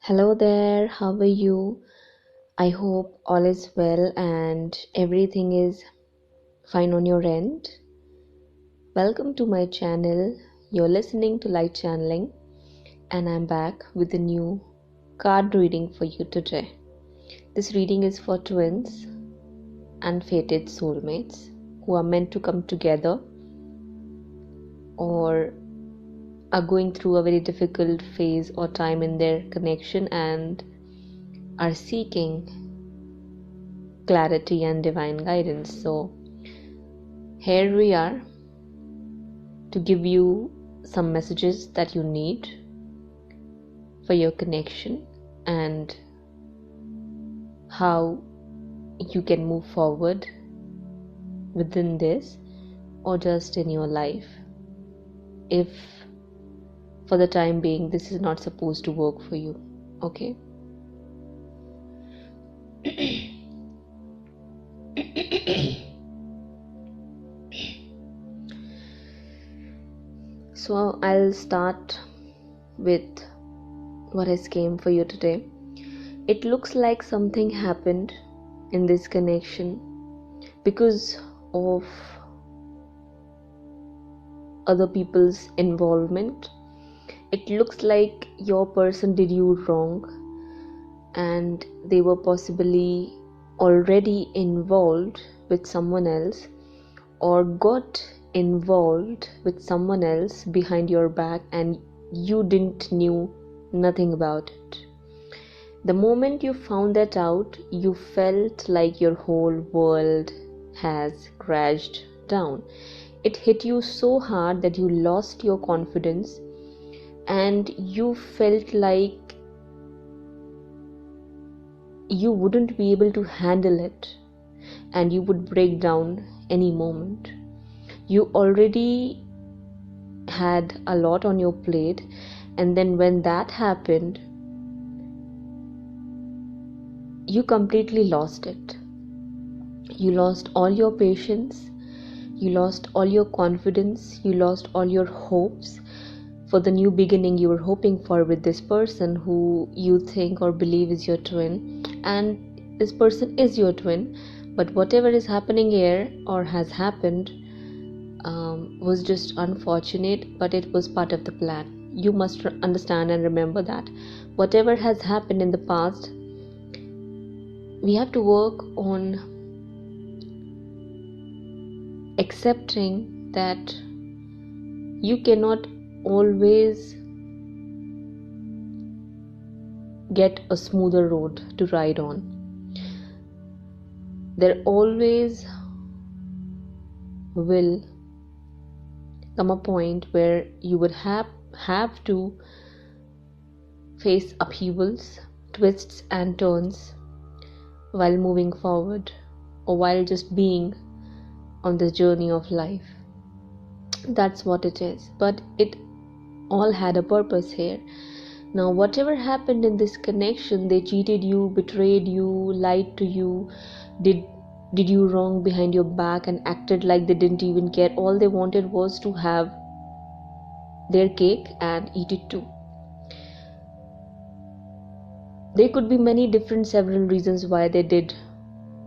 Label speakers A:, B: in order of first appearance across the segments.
A: Hello there, how are you? I hope all is well and everything is fine on your end. Welcome to my channel. You're listening to Light Channeling, and I'm back with a new card reading for you today. This reading is for twins and fated soulmates who are meant to come together or are going through a very difficult phase or time in their connection and are seeking clarity and divine guidance. So here we are to give you some messages that you need for your connection and how you can move forward within this or just in your life if for the time being this is not supposed to work for you. Okay. So I'll start with what has came for you today. It looks like something happened in this connection because of other people's involvement. It looks like your person did you wrong and they were possibly already involved with someone else or got involved with someone else behind your back and you didn't knew nothing about it. The moment you found that out, you felt like your whole world has crashed down. It hit you so hard that you lost your confidence and you felt like you wouldn't be able to handle it and you would break down any moment. You already had a lot on your plate, and then when that happened, you completely lost it. You lost all your patience, you lost all your confidence, you lost all your hopes for the new beginning you were hoping for with this person who you think or believe is your twin. And this person is your twin, but whatever is happening here or has happened was just unfortunate, but it was part of the plan. You must understand and remember that whatever has happened in the past, we have to work on accepting that you cannot always get a smoother road to ride on. There always will come a point where you would have to face upheavals, twists and turns while moving forward or while just being on this journey of life. That's what it is, but it all had a purpose here. Now whatever happened in this connection, they cheated you, betrayed you, lied to you, did you wrong behind your back and acted like they didn't even care. All they wanted was to have their cake and eat it too. There could be many different several reasons why they did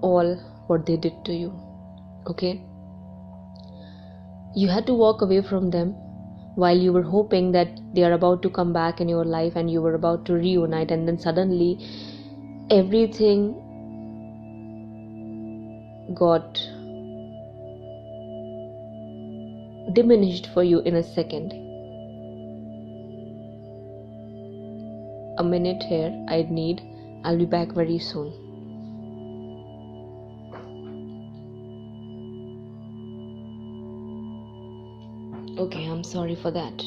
A: all what they did to you. Okay, you had to walk away from them while you were hoping that they are about to come back in your life and you were about to reunite, and then suddenly everything got diminished for you in a second. A minute here, I'll be back very soon. Okay, I'm sorry for that.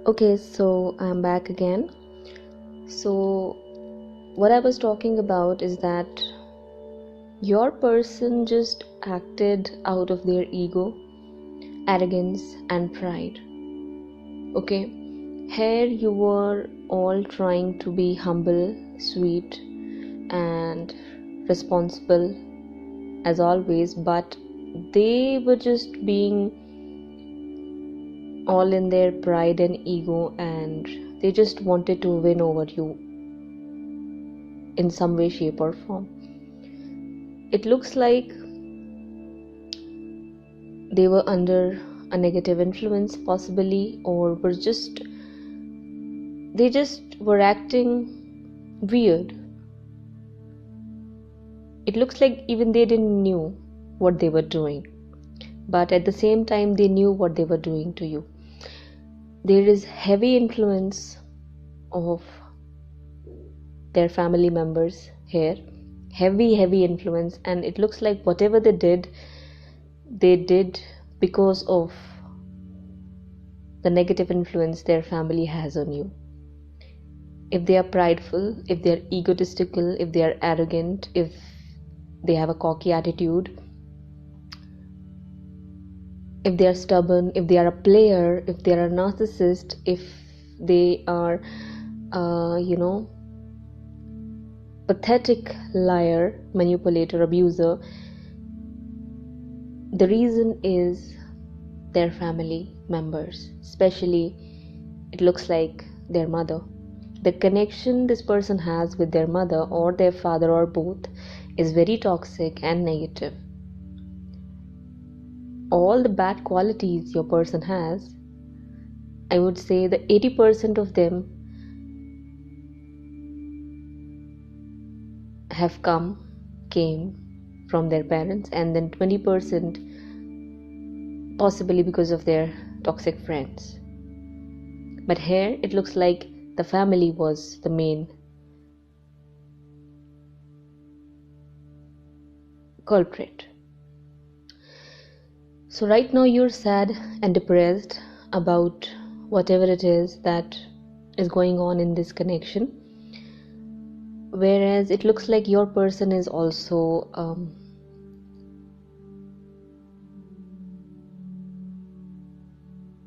A: Okay, so I'm back again. So what I was talking about is that your person just acted out of their ego, arrogance and pride. Okay, here you were all trying to be humble, sweet and responsible as always, but they were just being all in their pride and ego, and they just wanted to win over you in some way, shape or form. It looks like they were under a negative influence possibly, or they just were acting weird. It looks like even they didn't knew what they were doing, but at the same time they knew what they were doing to you. There is heavy influence of their family members here, heavy influence, and it looks like whatever they did because of the negative influence their family has on you. If they are prideful, if they are egotistical, if they are arrogant, if they have a cocky attitude, if they are stubborn, if they are a player, if they are a narcissist, if they are pathetic liar, manipulator, abuser, the reason is their family members, especially it looks like their mother. The connection this person has with their mother or their father or both is very toxic and negative. All the bad qualities your person has, I would say the 80% of them came from their parents, and then 20% possibly because of their toxic friends. But here it looks like the family was the main culprit. So right now you're sad and depressed about whatever it is that is going on in this connection, whereas it looks like your person is also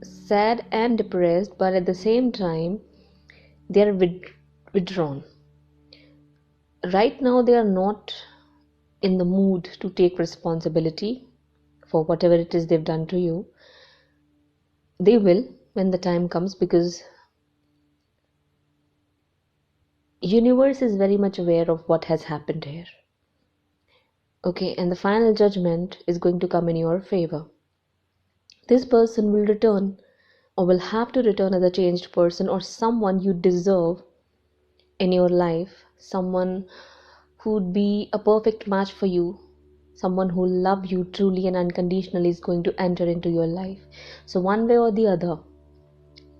A: sad and depressed, but at the same time they are withdrawn. Right now they are not in the mood to take responsibility for whatever it is they've done to you. They will when the time comes, because universe is very much aware of what has happened here. Okay, and the final judgment is going to come in your favor. This person will return, or will have to return, as a changed person, or someone you deserve in your life, someone who would be a perfect match for you, someone who loves you truly and unconditionally is going to enter into your life. So one way or the other,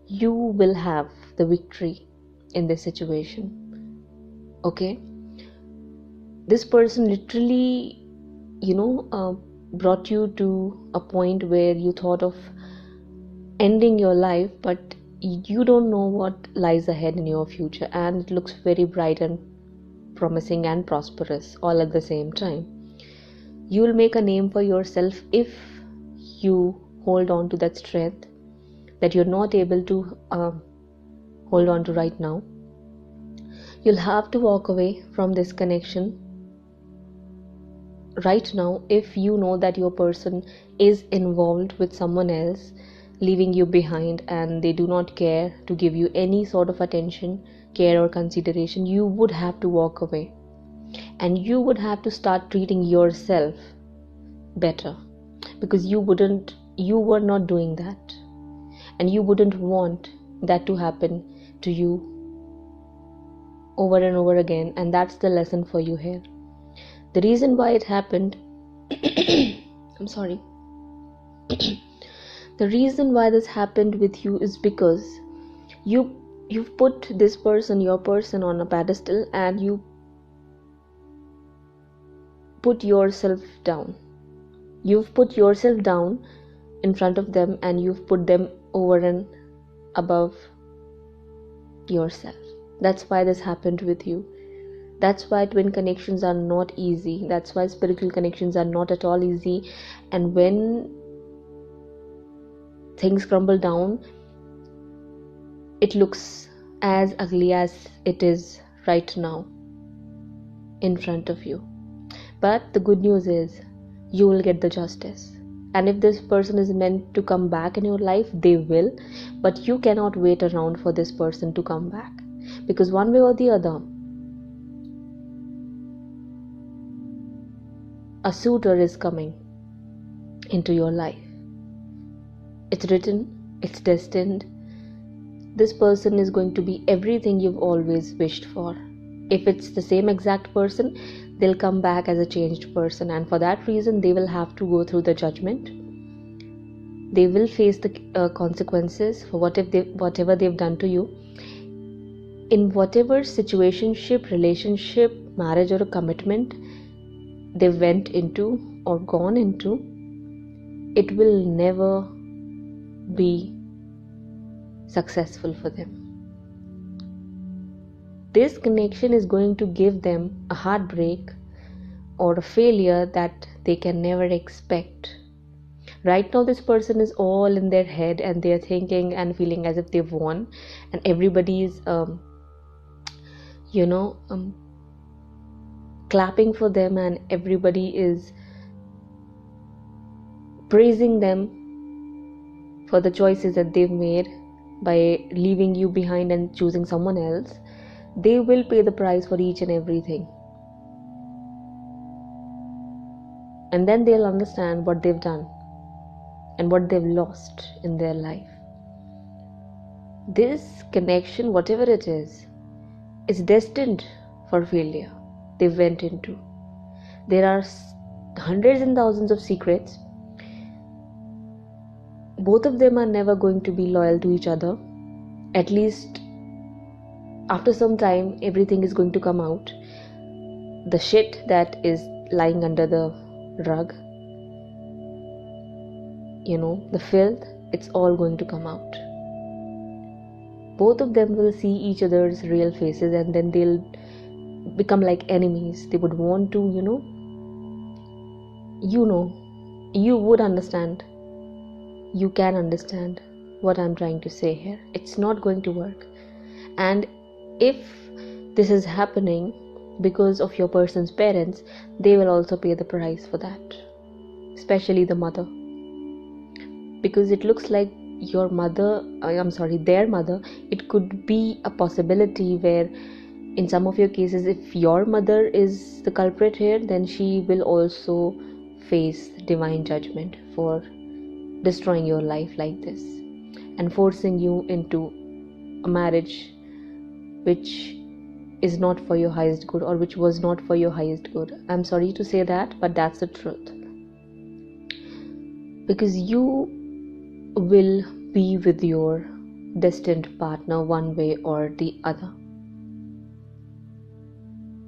A: you will have the victory in this situation. Okay, this person literally brought you to a point where you thought of ending your life, but you don't know what lies ahead in your future, and it looks very bright and promising and prosperous all at the same time. You will make a name for yourself if you hold on to that strength that you're not able to hold on to right now. You'll have to walk away from this connection right now if you know that your person is involved with someone else, leaving you behind, and they do not care to give you any sort of attention, care or consideration. You would have to walk away, and you would have to start treating yourself better, because you were not doing that, and you wouldn't want that to happen to you over and over again. And that's the lesson for you here. The reason why it happened I'm sorry the reason why this happened with you is because you've put this person, your person, on a pedestal, and you put yourself down. You've put yourself down in front of them, and you've put them over and above yourself. That's why this happened with you. That's why twin connections are not easy. That's why spiritual connections are not at all easy. And when things crumble down, it looks as ugly as it is right now in front of you. But the good news is you will get the justice. And if this person is meant to come back in your life, they will. But you cannot wait around for this person to come back, because one way or the other, a suitor is coming into your life. It's written, it's destined. This person is going to be everything you've always wished for. If it's the same exact person, they'll come back as a changed person, and for that reason they will have to go through the judgment. They will face the consequences for whatever they've done to you. In whatever situationship, relationship, marriage or a commitment they went into or gone into, it will never be successful for them. This connection is going to give them a heartbreak or a failure that they can never expect. Right now, this person is all in their head and they're thinking and feeling as if they've won, and everybody is, clapping for them, and everybody is praising them for the choices that they've made by leaving you behind and choosing someone else. They will pay the price for each and everything. And then they'll understand what they've done and what they've lost in their life. This connection, whatever it is destined for failure. They went into. There are hundreds and thousands of secrets. Both of them are never going to be loyal to each other. At least after some time, everything is going to come out. The shit that is lying under the rug, the filth, it's all going to come out. Both of them will see each other's real faces, and then they'll become like enemies. They would want to, you would understand. You can understand what I'm trying to say here. It's not going to work. And if this is happening because of your person's parents, they will also pay the price for that, especially the mother, because it looks like their mother, it could be a possibility where in some of your cases, if your mother is the culprit here, then she will also face divine judgment for destroying your life like this and forcing you into a marriage which is not for your highest good, or which was not for your highest good. I'm sorry to say that, but that's the truth. Because you will be with your destined partner one way or the other.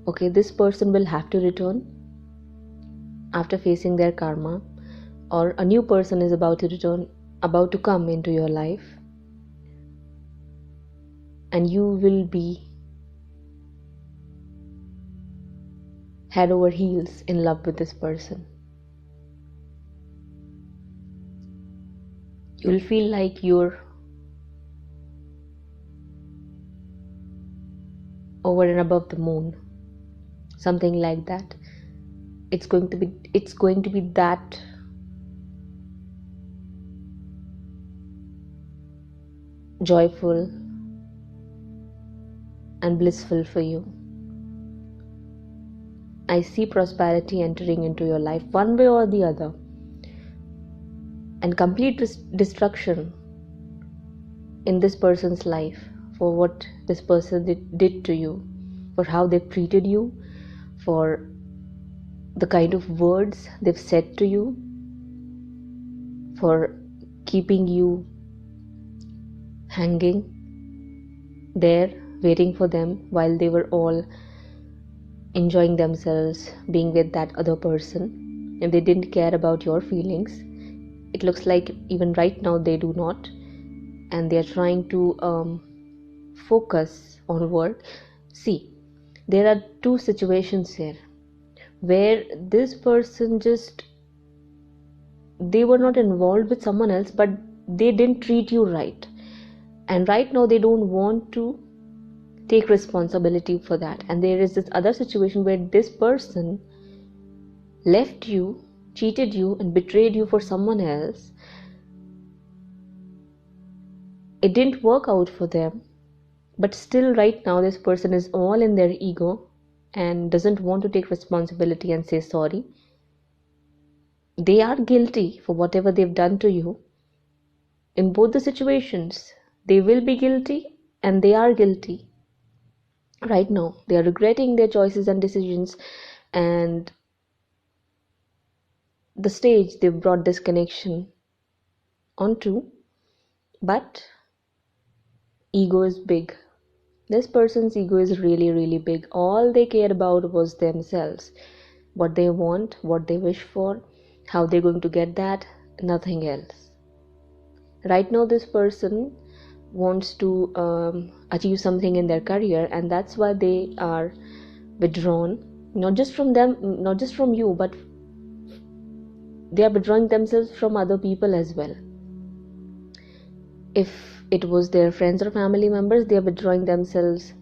A: Okay, this person will have to return after facing their karma, or a new person is about to come into your life, and you will be head over heels in love with this person. You'll feel like you're over and above the moon, something like that. It's going to be that joyful and blissful for you. I see prosperity entering into your life one way or the other, and complete destruction in this person's life for what this person did to you, for how they've treated you, for the kind of words they've said to you, for keeping you hanging there waiting for them while they were all enjoying themselves being with that other person, and they didn't care about your feelings. It looks like even right now they do not, and they are trying to focus on work. See, there are two situations here where this person they were not involved with someone else, but they didn't treat you right, and right now they don't want to take responsibility for that. And there is this other situation where this person left you cheated you and betrayed you for someone else. It didn't work out for them, but still right now this person is all in their ego and doesn't want to take responsibility and say sorry. They are guilty for whatever they've done to you. In both the situations, they will be guilty and they are guilty. Right now, they are regretting their choices and decisions and the stage they've brought this connection onto. But ego is big. This person's ego is really, really big. All they cared about was themselves. What they want, what they wish for, how they're going to get that, nothing else. Right now, this person wants to achieve something in their career, and that's why they are withdrawn. Not just from them, not just from you, but they are withdrawing themselves from other people as well. If it was their friends or family members, they are withdrawing themselves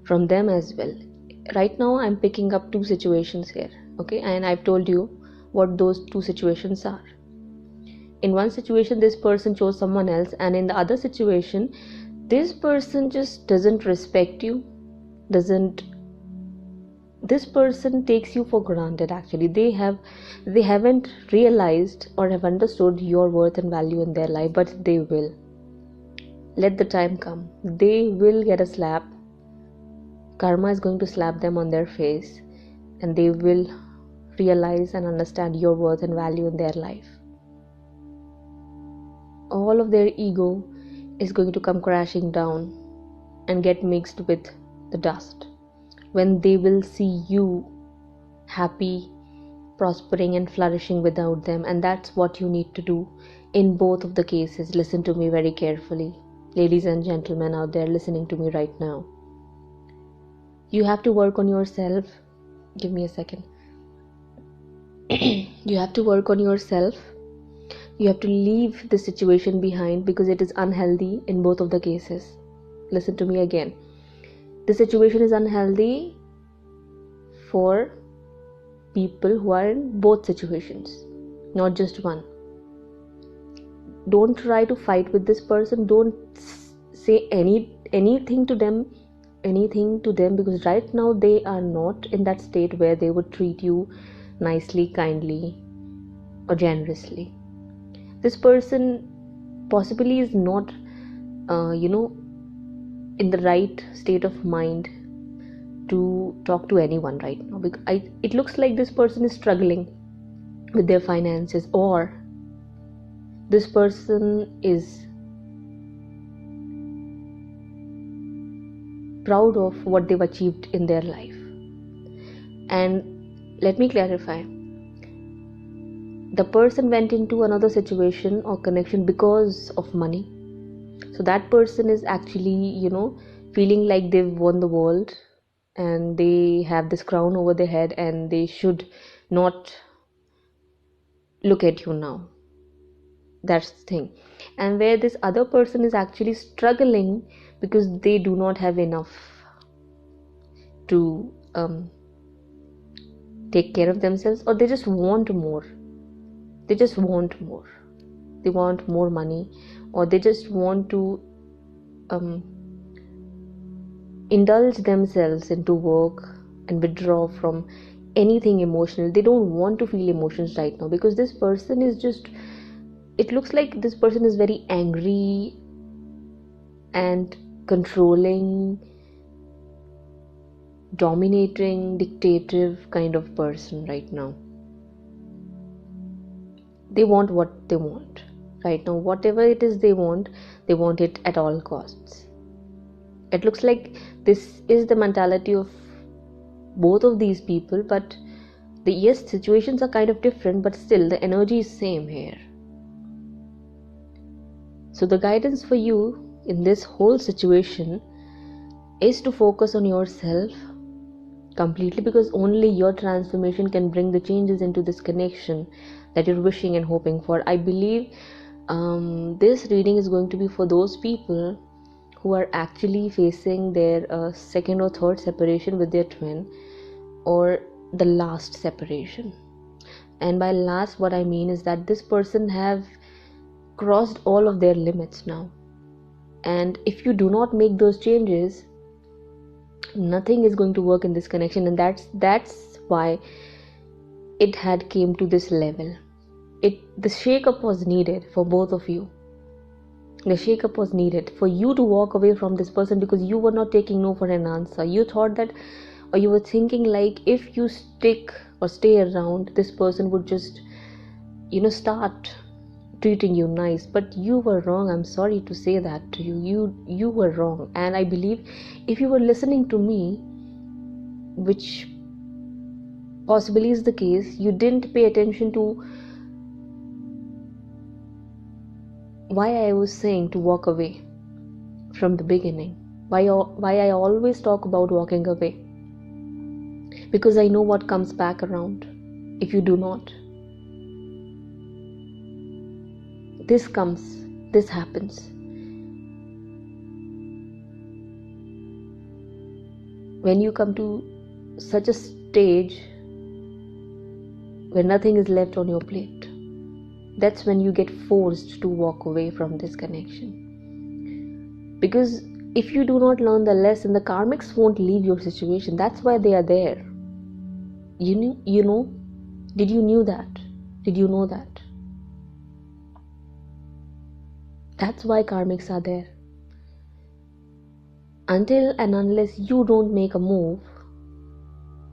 A: from them as well. Right now, I'm picking up two situations here, okay? And I've told you what those two situations are. In one situation, this person chose someone else, and in the other situation, this person just doesn't respect you, this person takes you for granted. Actually, they haven't realized or have understood your worth and value in their life, but they will. Let the time come. They will get a slap. Karma is going to slap them on their face, and they will realize and understand your worth and value in their life. All of their ego is going to come crashing down and get mixed with the dust when they will see you happy, prospering and flourishing without them. And that's what you need to do in both of the cases. Listen to me very carefully, ladies and gentlemen out there listening to me right now. You have to work on yourself. Give me a second. You have to work on yourself. You have to leave the situation behind because it is unhealthy in both of the cases. Listen to me again. The situation is unhealthy for people who are in both situations, not just one. Don't try to fight with this person. Don't say anything to them, because right now they are not in that state where they would treat you nicely, kindly, or generously. This person possibly is not, in the right state of mind to talk to anyone right now. It looks like this person is struggling with their finances, or this person is proud of what they've achieved in their life. And let me clarify. The person went into another situation or connection because of money. So that person is actually, feeling like they've won the world and they have this crown over their head and they should not look at you now. That's the thing. And where this other person is actually struggling because they do not have enough to take care of themselves, or they just want more. They want more money, or they just want to indulge themselves into work and withdraw from anything emotional. They don't want to feel emotions right now because this person is just, it looks like this person is very angry and controlling, dominating, dictative kind of person right now. They want what they want right now. Whatever it is they want it at all costs. It looks like this is the mentality of both of these people, but yes, situations are kind of different, but still the energy is same here. So the guidance for you in this whole situation is to focus on yourself completely, because only your transformation can bring the changes into this connection that you're wishing and hoping for. I believe this reading is going to be for those people who are actually facing their second or third separation with their twin, or the last separation. And by last, what I mean is that this person have crossed all of their limits now. And if you do not make those changes, nothing is going to work in this connection. And that's why it had came to this level. The shake-up was needed for both of you. The shake-up was needed for you to walk away from this person, because you were not taking no for an answer. You thought that, or you were thinking like, if you stick or stay around, this person would just, start treating you nice. But you were wrong. I'm sorry to say that to you. You were wrong. And I believe if you were listening to me, which possibly is the case, you didn't pay attention to why I was saying to walk away from the beginning. Why I always talk about walking away. Because I know what comes back around if you do not. This happens. When you come to such a stage where nothing is left on your plate, that's when you get forced to walk away from this connection. Because if you do not learn the lesson, the karmics won't leave your situation. That's why they are there. Did you know that? Did you know that? That's why karmics are there. Until and unless you don't make a move,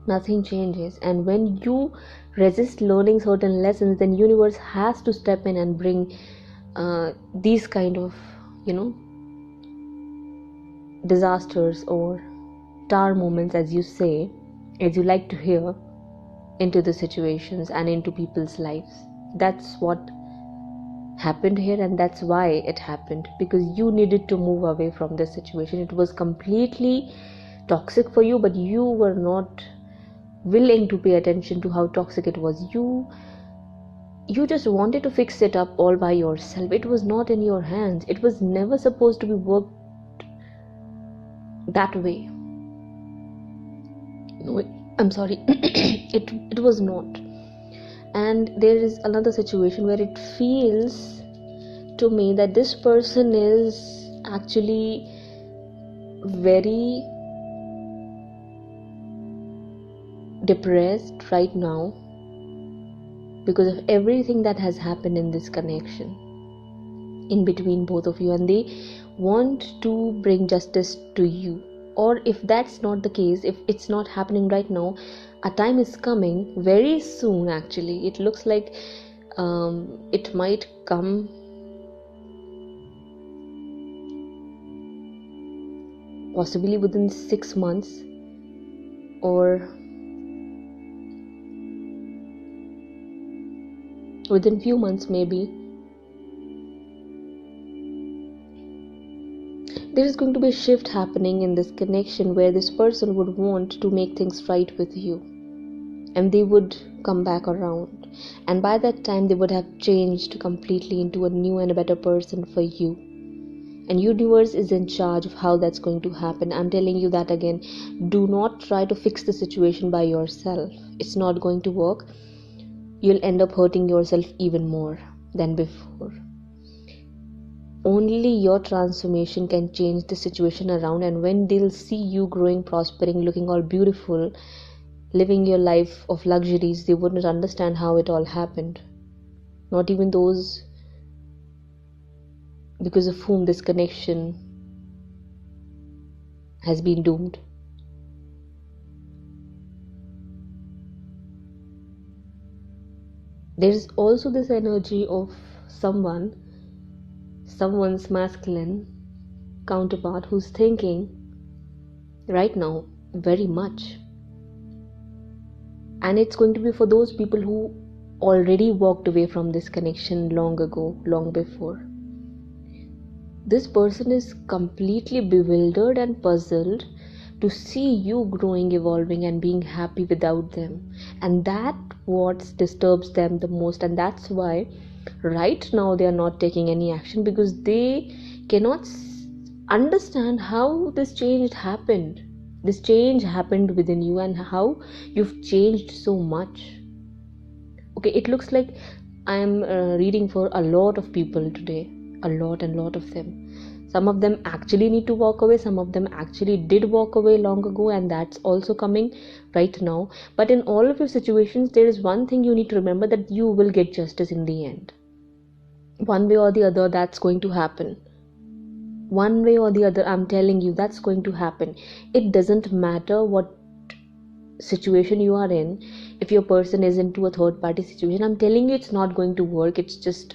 A: nothing changes. And when you resist learning certain lessons, then universe has to step in and bring these kind of disasters or tar moments, as you say, as you like to hear, into the situations and into people's lives. That's what happened here, and that's why it happened, because you needed to move away from this situation. It was completely toxic for you, but you were not willing to pay attention to how toxic it was. You just wanted to fix it up all by yourself. It was not in your hands. It was never supposed to be worked that way. No, I'm sorry. It was not. And there is another situation where it feels to me that this person is actually very depressed right now because of everything that has happened in this connection in between both of you, and they want to bring justice to you. Or if that's not the case, if it's not happening right now, a time is coming very soon. Actually, it looks like it might come possibly within 6 months or within few months maybe. There is going to be a shift happening in this connection where this person would want to make things right with you, and they would come back around, and by that time they would have changed completely into a new and a better person for you. And universe is in charge of how that's going to happen. I'm telling you that again. Do not try to fix the situation by yourself. It's not going to work. You'll end up hurting yourself even more than before. Only your transformation can change the situation around, and when they'll see you growing, prospering, looking all beautiful, living your life of luxuries, they wouldn't understand how it all happened. Not even those because of whom this connection has been doomed. There is also this energy of someone's masculine counterpart who's thinking right now very much. And it's going to be for those people who already walked away from this connection long ago, long before. This person is completely bewildered and puzzled to see you growing, evolving, and being happy without them. And that's what disturbs them the most. And that's why right now they are not taking any action, because they cannot understand how this change happened. This change happened within you and how you've changed so much. Okay, it looks like I am reading for a lot of people today, a lot of them. Some of them actually need to walk away, some of them actually did walk away long ago, and that's also coming right now. But in all of your situations, there is one thing you need to remember, that you will get justice in the end. One way or the other, that's going to happen. One way or the other, I'm telling you, that's going to happen. It doesn't matter what situation you are in. If your person is into a third party situation, I'm telling you, it's not going to work. It's just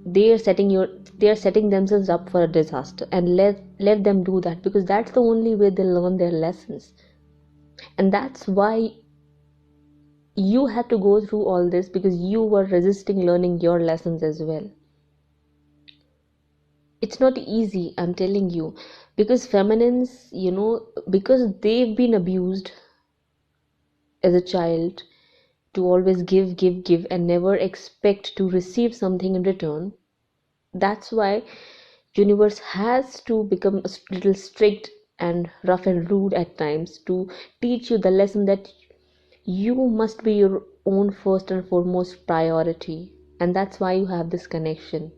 A: they are setting themselves up for a disaster, and let them do that, because that's the only way they learn their lessons. And that's why you had to go through all this, because you were resisting learning your lessons as well. It's not easy, I'm telling you, because feminines, because they've been abused as a child to always give and never expect to receive something in return. That's why universe has to become a little strict and rough and rude at times, to teach you the lesson that you must be your own first and foremost priority. And that's why you have this connection.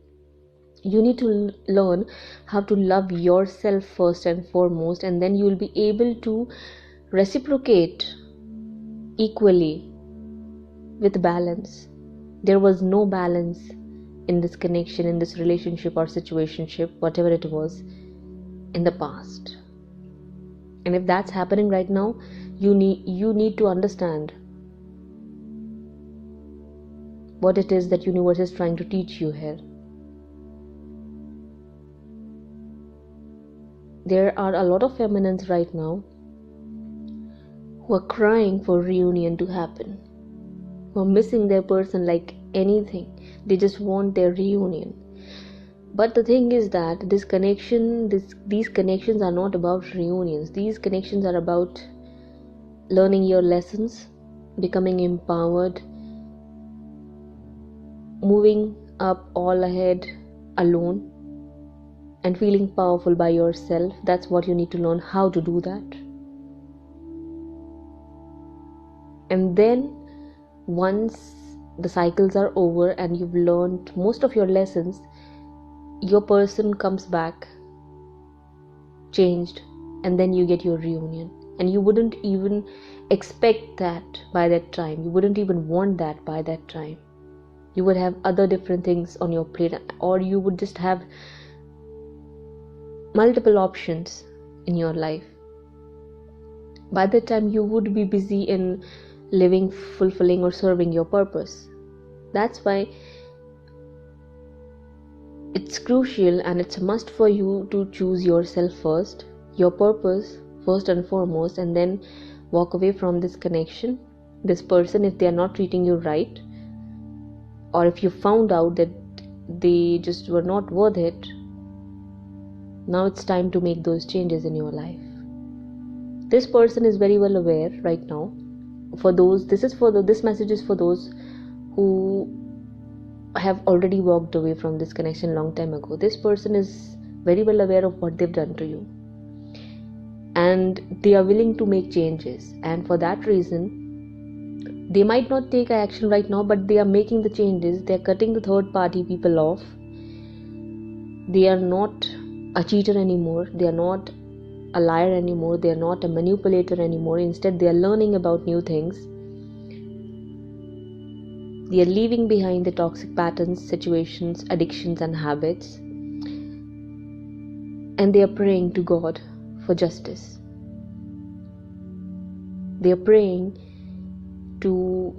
A: You need to learn how to love yourself first and foremost, and then you will be able to reciprocate equally with balance. There was no balance in this connection, in this relationship or situationship, whatever it was, in the past. And if that's happening right now, you need to understand what it is that universe is trying to teach you here. There are a lot of feminines right now who are crying for reunion to happen, who are missing their person like anything. They just want their reunion. But the thing is that these connections are not about reunions. These connections are about learning your lessons, becoming empowered, moving up all ahead alone, and feeling powerful by yourself. That's what you need to learn how to do that. And then once the cycles are over and you've learned most of your lessons, your person comes back changed, and then you get your reunion. And you wouldn't even expect that by that time. You wouldn't even want that by that time. You would have other different things on your plate, or you would just have multiple options in your life. By that time, you would be busy in living, fulfilling, or serving your purpose. That's why it's crucial and it's a must for you to choose yourself first, your purpose first and foremost, and then walk away from this connection, this person, if they are not treating you right, or if you found out that they just were not worth it. Now it's time to make those changes in your life. This person is very well aware right now. This message is for those who have already walked away from this connection long time ago. This person is very well aware of what they've done to you, and they are willing to make changes. And for that reason, they might not take action right now, but they are making the changes. They are cutting the third party people off. They are not a cheater anymore. They are not a liar anymore. They are not a manipulator anymore. Instead, they are learning about new things. They are leaving behind the toxic patterns, situations, addictions, and habits. And they are praying to God for justice. They are praying to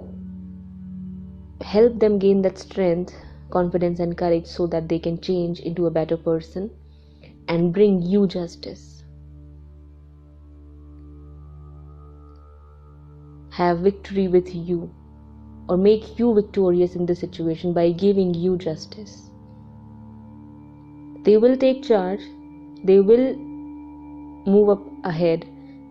A: help them gain that strength, confidence, and courage, so that they can change into a better person and bring you justice. Have victory with you, or make you victorious in this situation by giving you justice. They will take charge. They will move up ahead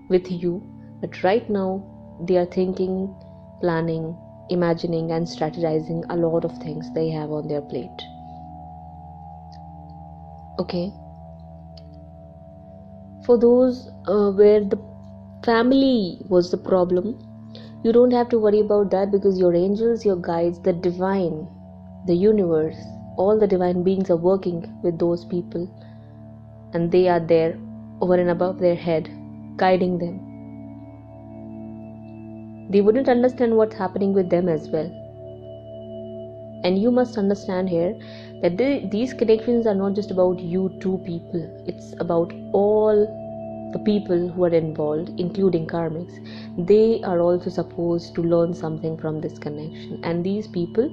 A: with you. But right now, they are thinking, planning, imagining, and strategizing a lot of things they have on their plate. Okay. For those where the family was the problem, You don't have to worry about that, because your angels, your guides, the divine, the universe, all the divine beings are working with those people, and they are there over and above their head, guiding them. They wouldn't understand what's happening with them as well. And you must understand here that these connections are not just about you two people. It's about all the people who are involved, including karmics. They are also supposed to learn something from this connection. And these people,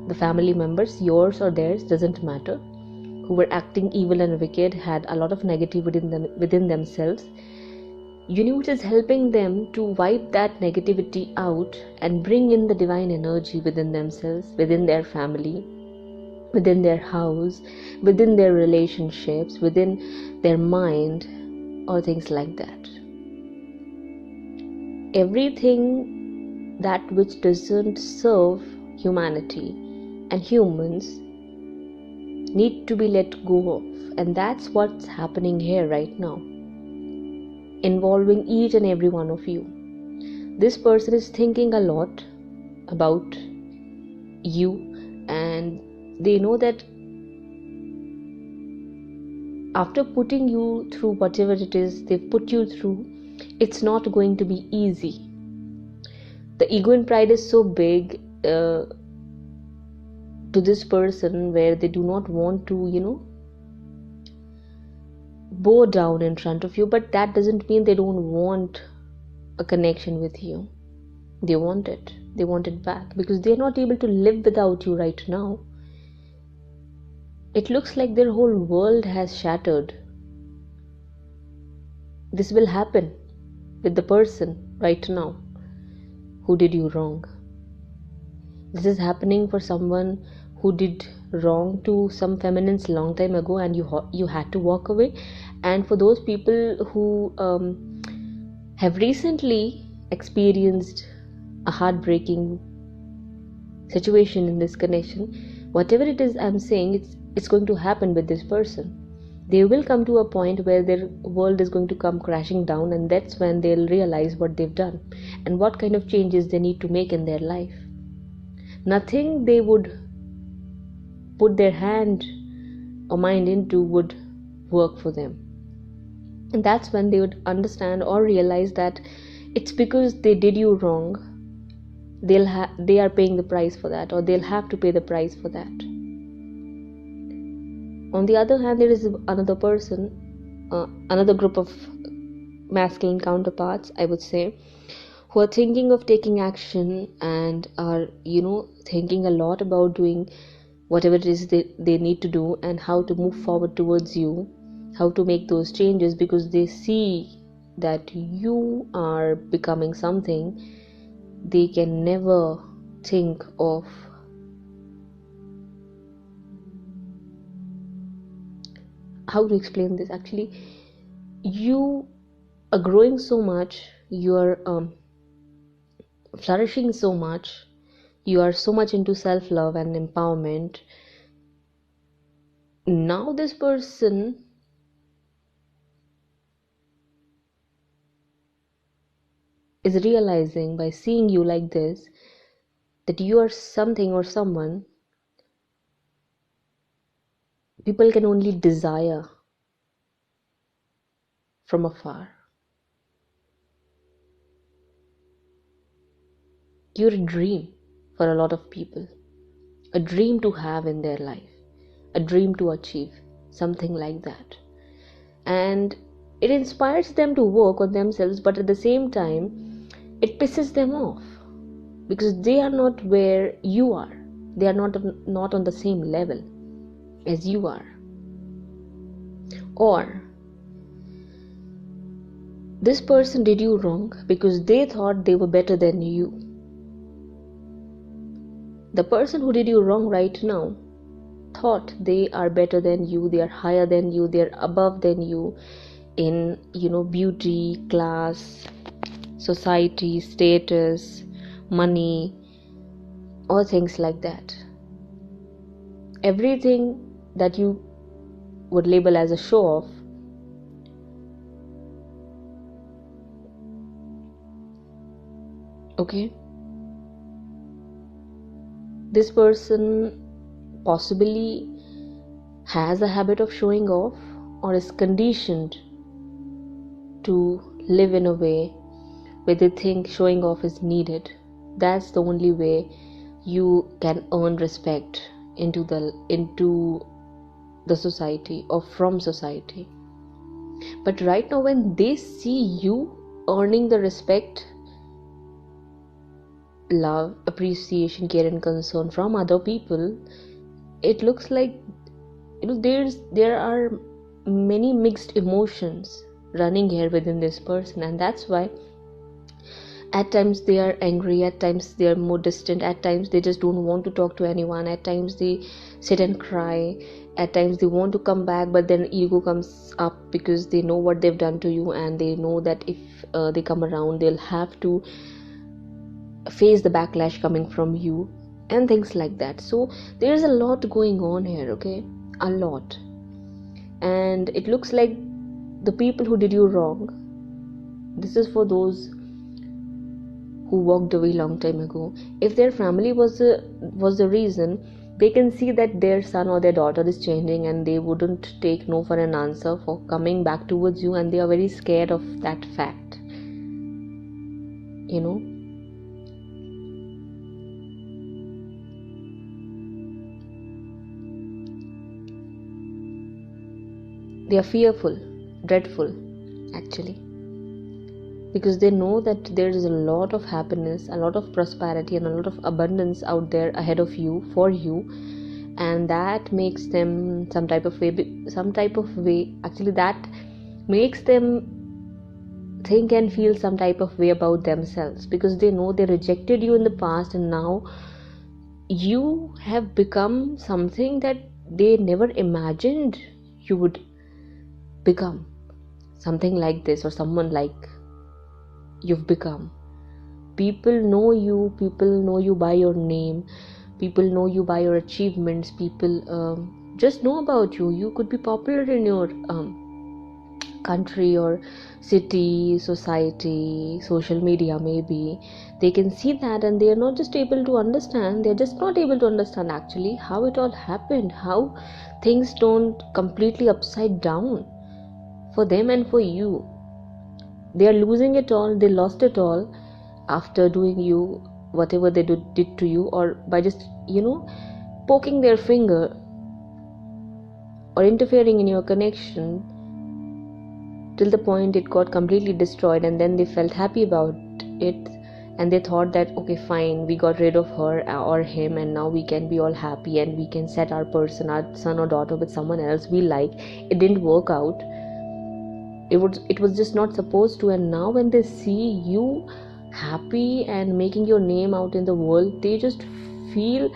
A: the family members, yours or theirs, doesn't matter, who were acting evil and wicked, had a lot of negativity within themselves. Universe is helping them to wipe that negativity out and bring in the divine energy within themselves, within their family, within their house, within their relationships, within their mind, or things like that. Everything that which doesn't serve humanity and humans need to be let go of, and that's what's happening here right now, involving each and every one of you. This person is thinking a lot about you, and they know that after putting you through whatever it is they've put you through, it's not going to be easy. The ego and pride is so big to this person, where they do not want to, bow down in front of you, but that doesn't mean they don't want a connection with you. They want it. They want it back, because they're not able to live without you right now. It looks like their whole world has shattered. This will happen with the person right now who did you wrong. This is happening for someone who did wrong to some feminines long time ago, and you had to walk away. And for those people who have recently experienced a heartbreaking situation in this connection, whatever it is I'm saying, it's going to happen with this person. They will come to a point where their world is going to come crashing down, and that's when they'll realize what they've done and what kind of changes they need to make in their life. Nothing they would put their hand or mind into would work for them. And that's when they would understand or realize that it's because they did you wrong. They are paying the price for that, or they'll have to pay the price for that. On the other hand, there is another person, another group of masculine counterparts, I would say, who are thinking of taking action and are, thinking a lot about doing whatever it is they need to do, and how to move forward towards you, how to make those changes, because they see that you are becoming something they can never think of. How to explain this? Actually, you are growing so much, you are flourishing so much, you are so much into self-love and empowerment. Now this person is realizing, by seeing you like this, that you are something or someone people can only desire from afar. You're a dream for a lot of people, a dream to have in their life, a dream to achieve, something like that. And it inspires them to work on themselves, but at the same time, it pisses them off, because they are not where you are. They are not on the same level as you are. Or this person did you wrong because they thought they were better than you. The person who did you wrong right now thought they are better than you, they are higher than you, they are above than you in, beauty, class, society, status, money, or things like that. Everything that you would label as a show off Okay, this person possibly has a habit of showing off or is conditioned to live in a way where they think showing off is needed. That's the only way you can earn respect into the society or from society. But right now, when they see you earning the respect, love, appreciation, care and concern from other people, it looks like there are many mixed emotions running here within this person, and that's why at times they are angry, at times they are more distant, at times they just don't want to talk to anyone, at times they sit and cry, at times they want to come back, but then ego comes up because they know what they've done to you, and they know that if they come around, they'll have to face the backlash coming from you and things like that. So there's a lot going on here, okay, a lot. And it looks like the people who did you wrong, this is for those who walked away long time ago. If their family was the reason, they can see that their son or their daughter is changing, and they wouldn't take no for an answer for coming back towards you, and they are very scared of that fact. They are fearful, dreadful actually, because they know that there is a lot of happiness, a lot of prosperity and a lot of abundance out there ahead of you, for you, and that makes them some type of way actually, that makes them think and feel some type of way about themselves, because they know they rejected you in the past, and now you have become something that they never imagined you would become, something like this, or someone like you've become. People know you by your name, people know you by your achievements, people just know about you. You could be popular in your country or city, society, social media maybe. They can see that, and they are not just able to understand, they're just not able to understand actually how it all happened, how things don't completely upside down for them and for you. They are losing it all, they lost it all after doing you whatever they did to you, or by just poking their finger or interfering in your connection till the point it got completely destroyed, and then they felt happy about it, and they thought that okay fine, we got rid of her or him, and now we can be all happy and we can set our person, our son or daughter, with someone else we like. It didn't work out, it was just not supposed to. And now when they see you happy and making your name out in the world, they just feel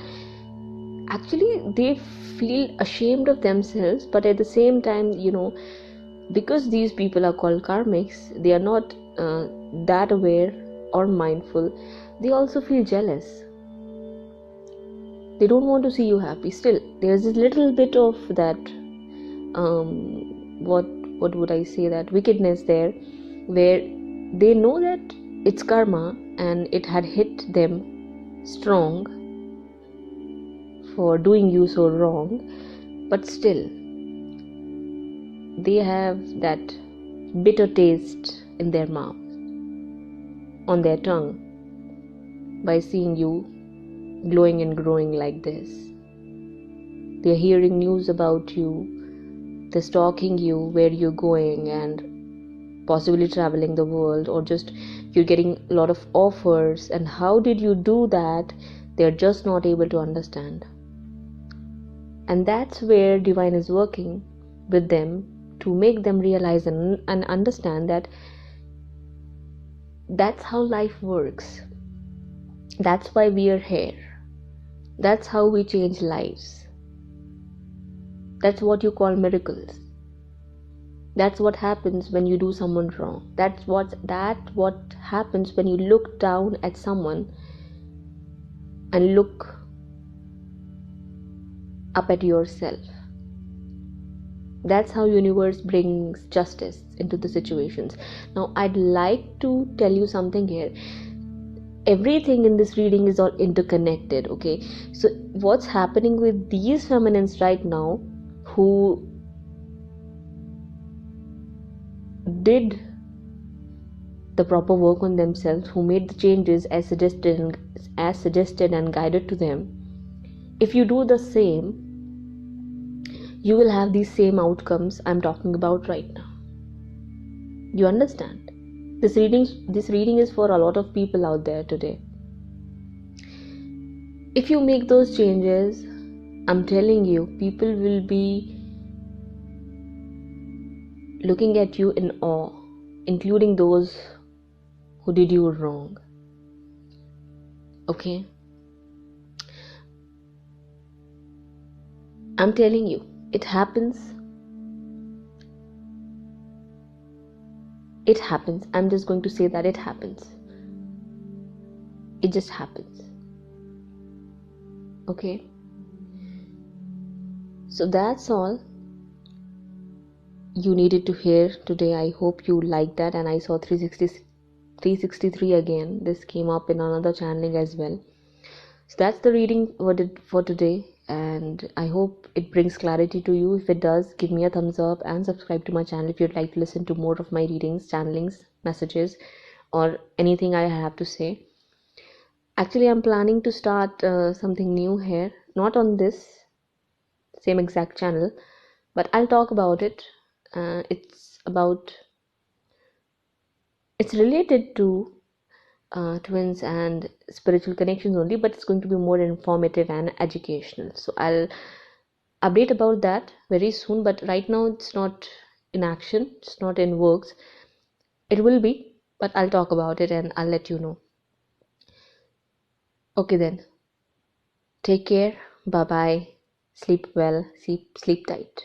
A: ashamed of themselves. But at the same time, because these people are called karmics, they are not that aware or mindful, they also feel jealous. They don't want to see you happy. Still, there's this little bit of that what would I say, that wickedness there, where they know that it's karma and it had hit them strong for doing you so wrong, but still they have that bitter taste in their mouth, on their tongue, by seeing you glowing and growing like this. They're hearing news about you, they're stalking you, where you're going, and possibly traveling the world, or just you're getting a lot of offers, and how did you do that? They're just not able to understand. And that's where divine is working with them, to make them realize and understand that that's how life works. That's why we are here. That's how we change lives. That's what you call miracles. That's what happens when you do someone wrong. That's what happens when you look down at someone and look up at yourself. That's how universe brings justice into the situations. Now I'd like to tell you something here. everything in this reading is all interconnected. Okay, so what's happening with these feminines right now who did the proper work on themselves, who made the changes as suggested and guided to them, if you do the same, you will have these same outcomes I'm talking about right now. You understand? This reading is for a lot of people out there today. If you make those changes, I'm telling you, people will be looking at you in awe, including those who did you wrong. Okay? I'm telling you, it happens. It happens. I'm just going to say that it happens. It just happens. Okay? So that's all you needed to hear today. I hope you liked that. And I saw 363 again. This came up in another channeling as well. So that's the reading for today, and I hope it brings clarity to you. If it does, give me a thumbs up and subscribe to my channel if you'd like to listen to more of my readings, channelings, messages, or anything I have to say. Actually, I'm planning to start something new here, not on this same exact channel, but I'll talk about it. It's related to twins and spiritual connections only, but it's going to be more informative and educational. So I'll update about that very soon, but right now it's not in action, it's not in works. It will be, but I'll talk about it and I'll let you know. Okay then, take care, bye bye, sleep well, sleep tight.